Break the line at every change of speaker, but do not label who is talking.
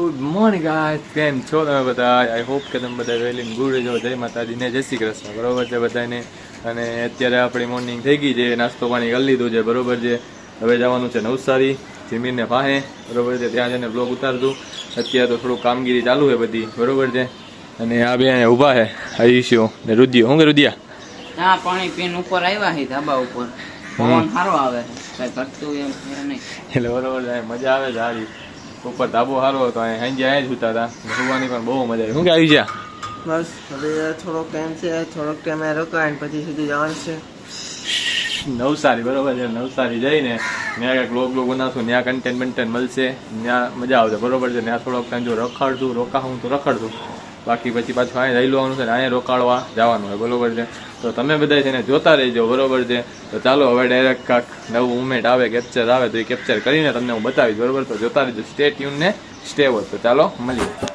Good morning guys, કેમ છો તમે બધા? આઈ હોપ કે તમે બધા વેલ એન્ડ ગુડ છો. જય માતાજીને, જય શ્રી કૃષ્ણ. બરોબર છે બધાને. અને અત્યારે આપણી મોર્નિંગ થઈ ગઈ છે, નાસ્તો પાણી કરી લીધું છે. બરોબર છે. હવે જવાનું છે નવસારી જમીનને પાસે. બરોબર છે, ત્યાં જઈને બ્લોગ ઉતારતું. અત્યારે તો થોડું કામગીરી ચાલુ છે બધી. બરોબર છે. અને આ બે અહીંયા ઊભા છે, આયુષ્યો ને રુદિયો. શું કે રુદિયા?
ના, પાણી પીને ઉપર આવ્યા છે ધાબા ઉપર. પવન સારો આવે છે, કઈ ઘટતું એમ છે નહીં.
એટલે બરોબર છે, મજા આવે છે સારી. ઉપર ધાબો સારો હતો, અહીં સાંજે અહીંયા જ સુતા હતા. સુવાની પણ બહુ મજા આવી. શું કે આવી છે?
બસ હવે થોડોક ટાઈમ છે, થોડોક ટાઈમ રોકાય પછી સીધું જવાનું છે
નવસારી. બરોબર છે, નવસારી જઈને ત્યાં કંઈક બ્લોગ બનાવશું, ત્યાં કન્ટેન્ટ મળશે, ત્યાં મજા આવશે. બરોબર છે. ત્યાં થોડોક ટાઈમ જો રખડશું, રોકાવું તો રખડશું, બાકી પછી પાછું અહીંયા રહી લેવાનું છે ને અહીંયા રોકાડવા જવાનું હોય. બરોબર છે. તો તમે બધા છે ને જોતા રહેજો. બરોબર છે. તો ચાલો હવે ડાયરેક્ટ કાંક નવું મુમેન્ટ આવે, કેપ્ચર આવે તો એ કેપ્ચર કરીને તમને હું બતાવીશ. બરોબર, તો જોતા રહેજો. સ્ટે ટ્યુન ને સ્ટે વોચ. તો ચાલો મળીએ.